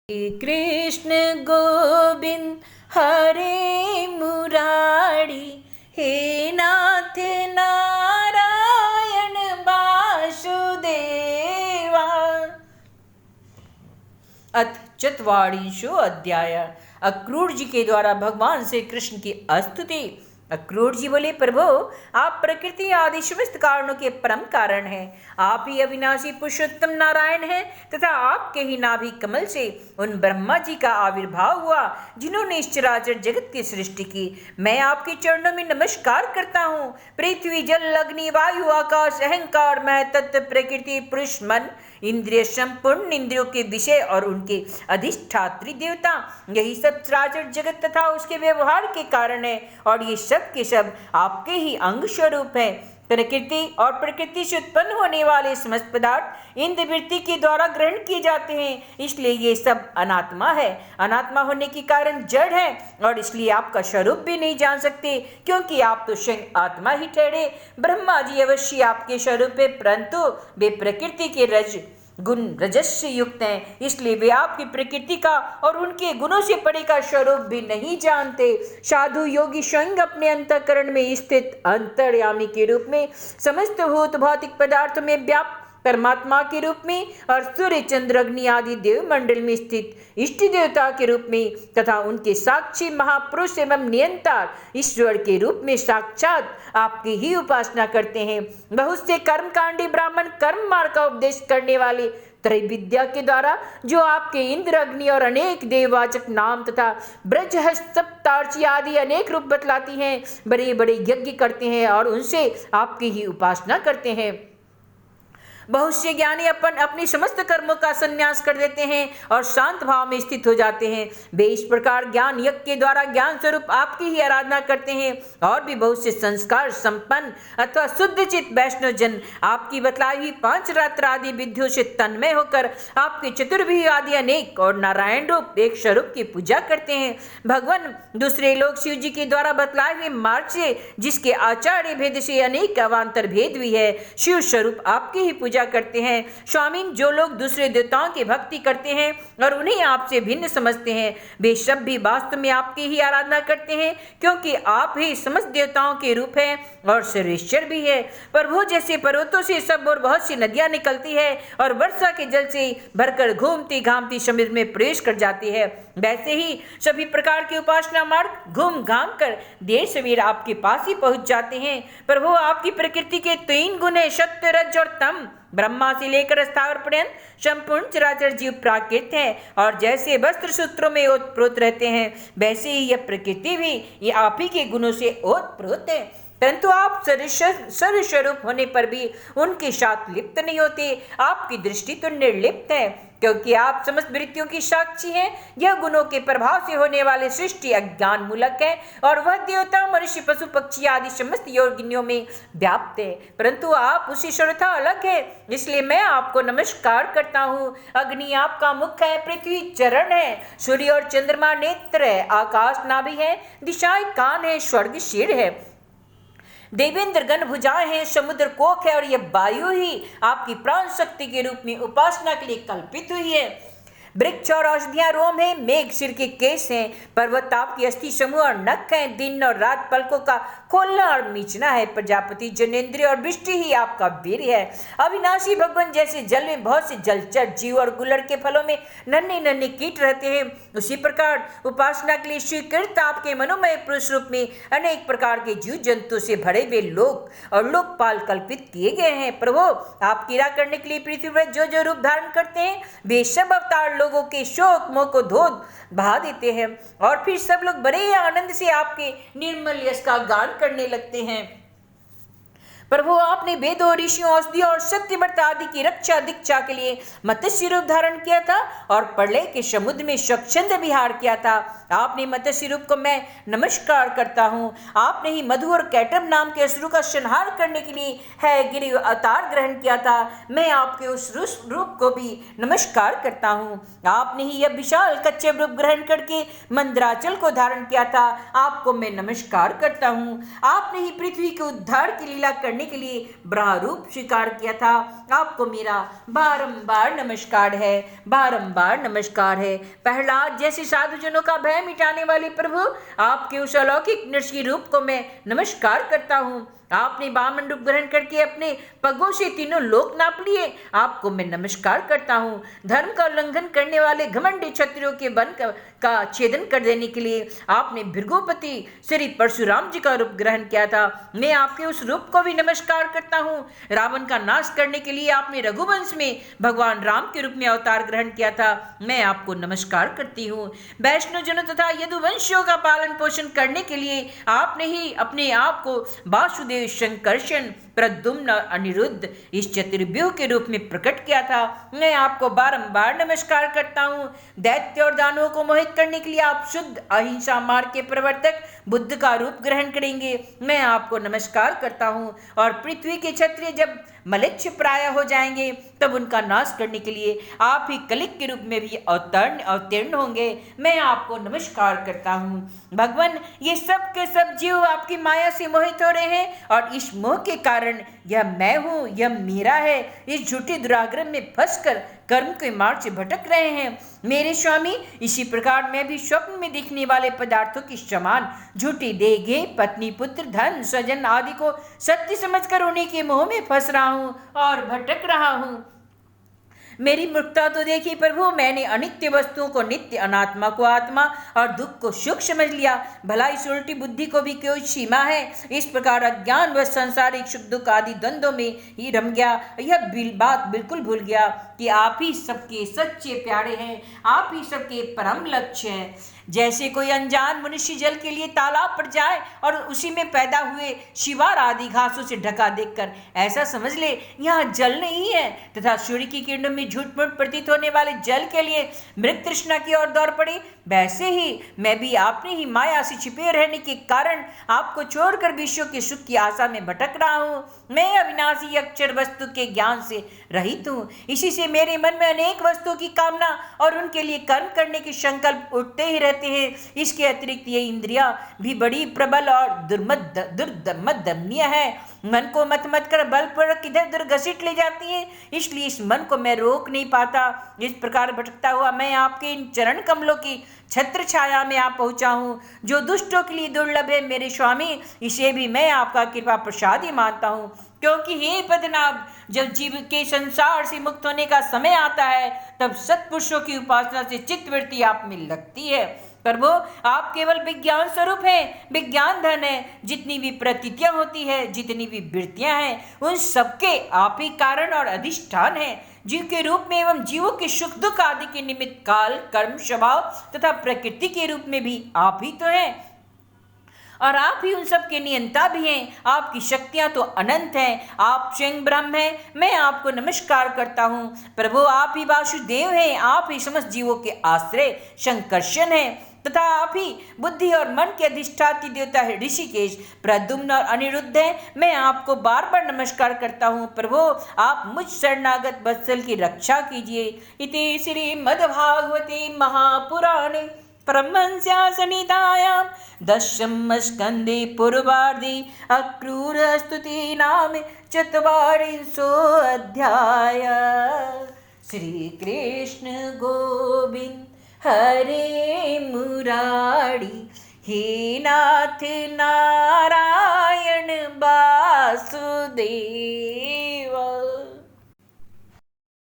कृष्ण गोविंद हरे मुरारी, हे नाथ नारायण वासुदेवा। अथ चत्वारिंशो अध्याय। अक्रूर जी के द्वारा भगवान श्री कृष्ण की स्तुति। अक्रूर जी बोले, प्रभु आप प्रकृति आदि समस्त कारणों के परम कारण हैं। आप ही अविनाशी पुरुषोत्तम नारायण हैं तथा आपके ही नाभि कमल से उन ब्रह्मा जी का आविर्भाव हुआ जिन्होंने इस चराचर जगत की सृष्टि की। मैं आपके चरणों में नमस्कार करता हूँ। पृथ्वी जल अग्नि वायु आकाश अहंकार मैं तत्व प्रकृति पुरुष मन इंद्रिय संपूर्ण इंद्रियों के विषय और उनके अधिष्ठात्री देवता, यही सब चराचर जगत तथा उसके व्यवहार के कारण है और ये सब के सब आपके ही अंग स्वरूप है। प्रकृति और प्रकृति से उत्पन्न होने वाले समस्त पदार्थ इंद्र वृत्ति के द्वारा ग्रहण किए जाते हैं, इसलिए ये सब अनात्मा है। अनात्मा होने के कारण जड़ है और इसलिए आपका स्वरूप भी नहीं जान सकते, क्योंकि आप तो स्वयं आत्मा ही ठहरे। ब्रह्मा जी अवश्य आपके स्वरूप है, परंतु वे प्रकृति के रज गुण रजस से युक्त हैं, इसलिए वे आपकी प्रकृति का और उनके गुणों से परे का स्वरूप भी नहीं जानते। साधु योगी स्वयं अपने अंतःकरण में स्थित अंतर्यामी के रूप में समस्त भूत भौतिक पदार्थों में व्याप्त परमात्मा के रूप में और सूर्य चंद्र अग्नि आदि देव मंडल में स्थित इष्ट देवता के रूप में तथा उनके साक्षी महापुरुष एवं नियंता ईश्वर के रूप में साक्षात आपकी ही उपासना करते हैं। बहुत से कर्मकांडी ब्राह्मण कर्म मार्ग का उपदेश करने वाले त्रैविद्या के द्वारा जो आपके इंद्र अग्नि और अनेक देववाचक नाम तथा ब्रजहस्तप्तार्ची आदि अनेक रूप बतलाती हैं, बड़े बड़े यज्ञ करते हैं और उनसे आपकी ही उपासना करते हैं। बहुत से ज्ञानी अपनी समस्त कर्मों का संन्यास कर देते हैं और शांत भाव में स्थित हो जाते हैं। वे इस प्रकार ज्ञान यज्ञ के द्वारा ज्ञान स्वरूप आपकी ही आराधना करते हैं। और भी बहुत से संस्कार संपन्न अथवा शुद्ध चित्त वैष्णव जन आपकी बतलाई हुई 5 रात्र आदि विधियों से तन्मय होकर आपके चतुर्भुज आदि अनेक और नारायण रूप एक स्वरूप की पूजा करते हैं। भगवान दूसरे लोग शिव जी के द्वारा बतलाए हुए मार्ग से जिसके आचार्य भेद से अनेक अवान्तर भेद भी है, शिव स्वरूप आपकी ही पूजा करते हैं। स्वामी, जो लोग दूसरे देवताओं की भक्ति करते हैं और उन्हें आपसे भिन्न समझते हैं, वे सब भी वास्तव में आपकी ही आराधना करते हैं, क्योंकि आप ही समस्त देवताओं के रूप हैं और सर्वेश्वर भी है। प्रभु, जैसे पर्वतों से सब और बहुत सी नदियां निकलती है और वर्षा के जल से भरकर घूमती घामती समुद्र में प्रवेश कर जाती है, वैसे ही सभी प्रकार के उपासना मार्ग घूम घाम कर देर सवेर आपके पास ही पहुंच जाते हैं। प्रभु, आपकी प्रकृति के 3 गुण है, सत्य रज और तम। ब्रह्मा से लेकर स्थावर पर्यंत संपूर्ण चराचर जीव प्राकृत है और जैसे वस्त्र सूत्रों में ओतप्रोत रहते हैं, वैसे ही यह प्रकृति भी ये आप ही के गुणों से ओतप्रोत है। परंतु आप सर्वस्वरूप होने पर भी उनके साथ लिप्त नहीं होते। आपकी दृष्टि तो निर्लिप्त है, क्योंकि आप समस्त वृत्तियों की साक्षी हैं। यह गुणों के प्रभाव से होने वाले सृष्टि अज्ञान मूलक है और वह देवता मनुष्य पशु पक्षी आदि समस्त योगिनियों में व्याप्त है, परंतु आप उसी सर्वथा अलग है, इसलिए मैं आपको नमस्कार करता हूँ। अग्नि आपका मुख है, पृथ्वी चरण है, सूर्य और चंद्रमा नेत्र है, आकाश नाभि है, दिशाएं कान है, स्वर्ग सिर है, देवेंद्र गण भुजाएं हैं, समुद्र कोख है और यह वायु ही आपकी प्राण शक्ति के रूप में उपासना के लिए कल्पित हुई है। वृक्ष और औषधियां रोम है, मेघ सिर के केस हैं, पर्वत आपकी अस्थि समूह और नख हैं, दिन और रात पलकों का खोलना और मीचना है, प्रजापति जनेन्द्रिय और वृष्टि ही आपका वीर है। अविनाशी भगवान जैसे जल में बहुत से जलचर जीव और गुलड़ के फलों में नन्हे नन्हे कीट रहते हैं, उसी प्रकार उपासना के लिए स्वीकृत आपके मनोमय पुरुष रूप में अनेक प्रकार के जीव जंतु से भरे हुए लोक और लोकपाल कल्पित किए गए हैं। प्रभु, आप क्रीड़ा करने के लिए पृथ्वी पर जो जो रूप धारण करते हैं, वे सब अवतार लोगों के शोक मोह को धो बहा देते हैं और फिर सब लोग बड़े आनंद से आपके निर्मल यश का गान करने लगते हैं। प्रभु, आपने वेदों ऋषियों औषधियों और सत्यव्रत आदि की रक्षा दीक्षा के लिए मत्स्य रूप धारण किया था और प्रलय के समुद्र में स्वच्छंद विहार किया था। आपने मत्स्य रूप को मैं नमस्कार करता हूँ। आपने ही मधु और कैटब नाम के असुरों का संहार करने के लिए है गिरि अवतार ग्रहण किया था। मैं आपके उस रूप को भी नमस्कार करता हूँ। आपने ही यह विशाल कच्चे रूप ग्रहण करके मंदराचल को धारण किया था। आपको मैं नमस्कार करता हूँ। आपने ही पृथ्वी के उद्धार की लीला करने करने के लिए ब्रह्म रूप स्वीकार किया था, आपको मेरा बारंबार नमस्कार है, बारंबार नमस्कार है। प्रहलाद जैसे साधुजनों का भय मिटाने वाले प्रभु, आपके उस अलौकिक नृसिंह रूप को मैं नमस्कार करता हूँ। आपने वामन रूप ग्रहण करके अपने पगों से तीनों लोक नाप लिए, आपको मैं नमस्कार करता हूँ। धर्म का उल्लंघन करने वाले घमंडी क्षत्रियों के वन का छेदन कर देने के लिए आपने भृगुपति श्री परशुराम जी का रूप ग्रहण किया था, मैं आपके उस रूप को भी नमस्कार करता हूँ। रावण का नाश करने के लिए आपने रघुवंश में भगवान राम के रूप में अवतार ग्रहण किया था, मैं आपको नमस्कार करती हूँ। वैष्णव जनों तथा यदुवंशियों का पालन पोषण करने के लिए आपने ही अपने आप को वासुदेव, शंकरशन, प्रद्युम्न, अनिरुद्ध इस चतुर्व्यूह के रूप में प्रकट किया था, मैं आपको बारंबार नमस्कार करता हूँ। दैत्य और दानवों को मोहित करने के लिए आप शुद्ध अहिंसा मार्ग के प्रवर्तक बुद्ध का रूप ग्रहण करेंगे, मैं आपको नमस्कार करता हूँ। और पृथ्वी के क्षत्रिय जब मलेच्छ प्राय हो जाएंगे तब उनका नाश करने के लिए आप ही कलिक के रूप में भी अवतीर्ण होंगे, मैं आपको नमस्कार करता हूँ। भगवान, ये सब के सब जीव आपकी माया से मोहित हो रहे हैं और इस मोह के कारण यह मैं हूँ, यह मेरा है, इस झूठे दुराग्रह में फंसकर कर्म के मार्ग से भटक रहे हैं। मेरे स्वामी, इसी प्रकार मैं भी स्वप्न में दिखने वाले पदार्थों के समान झूठी देगे, पत्नी, पुत्र, धन, स्वजन आदि को सत्य समझकर उन्हीं के मोह में फंस रहा हूँ और भटक रहा हूँ। मेरी मूर्खता तो देखी प्रभु, मैंने अनित्य वस्तुओं को नित्य, अनात्मा को आत्मा और दुख को सुख समझ लिया। भला इस उल्टी बुद्धि को भी कोई सीमा है? इस प्रकार अज्ञान व संसारिक सुख दुख आदि द्वंद्वों में ही रम गया। यह बात बिल्कुल भूल गया कि आप ही सबके सच्चे प्यारे हैं, आप ही सबके परम लक्ष्य हैं। जैसे कोई अनजान मनुष्य जल के लिए तालाब पर जाए और उसी में पैदा हुए शिवार आदि घासों से ढका देखकर ऐसा समझ ले यहाँ जल नहीं है, तथा सूर्य की किरणों में झूठ मूठ प्रतीत होने वाले जल के लिए मृत तृष्णा की ओर दौड़ पड़े, वैसे ही मैं भी आपने ही माया से छिपे रहने के कारण आपको छोड़कर विश्व के सुख की आशा में भटक रहा हूँ। मैं अविनाशी अक्षर वस्तु के ज्ञान से रहित हूँ, इसी से मेरे मन में अनेक वस्तुओं की कामना और उनके लिए कर्म करने के संकल्प उठते ही रहते हैं। इसके अतिरिक्त ये इंद्रियां भी बड़ी प्रबल और दुर्दमनीय है, मन को मत मत कर बल पर किधर उधर घसीट ले जाती है, इसलिए इस मन को मैं रोक नहीं पाता। इस प्रकार भटकता हुआ मैं आपके इन चरण कमलों की छत्र छाया में आ पहुंचा हूँ, जो दुष्टों के लिए दुर्लभ है मेरे स्वामी, इसे भी मैं आपका कृपा प्रसाद ही मानता हूँ। क्योंकि हे पद्मनाभ, जब जीव के संसार से मुक्त होने का समय आता है तब सत्पुरुषों की उपासना से चित्तवृत्ति आप में लगती है। प्रभु, आप केवल विज्ञान स्वरूप हैं, विज्ञान धन है। जितनी भी प्रतीतियां होती है, जितनी भी वृत्तियां हैं, उन सबके आप ही कारण और अधिष्ठान हैं। जीव के रूप में एवं जीवों के सुख दुख आदि के निमित्त काल, कर्म, स्वभाव तथा प्रकृति के रूप में भी आप ही तो हैं, और आप ही उन सब के नियंता भी हैं। आपकी शक्तियां तो अनंत हैं, आप स्वयं ब्रह्म हैं, मैं आपको नमस्कार करता हूँ। प्रभु, आप ही वासुदेव हैं, आप ही समस्त जीवों के आश्रय शंकरशन हैं, तथा आप ही बुद्धि और मन के अधिष्ठात्री देवता है ऋषिकेश, प्रद्युम्न और अनिरुद्ध हैं। मैं आपको बार बार नमस्कार करता हूँ। प्रभु, आप मुझ शरणागत वत्सल की रक्षा कीजिए। इति श्रीमद्भागवते महापुराणे परमहंस्यां संहितायां दशम स्कंदे पूर्वार्धे अक्रूरस्तुति नाम चत्वारिंशो अध्याय। श्री कृष्ण गोविंद हरे मुरारी, हे नाथ नारायण वासुदेव।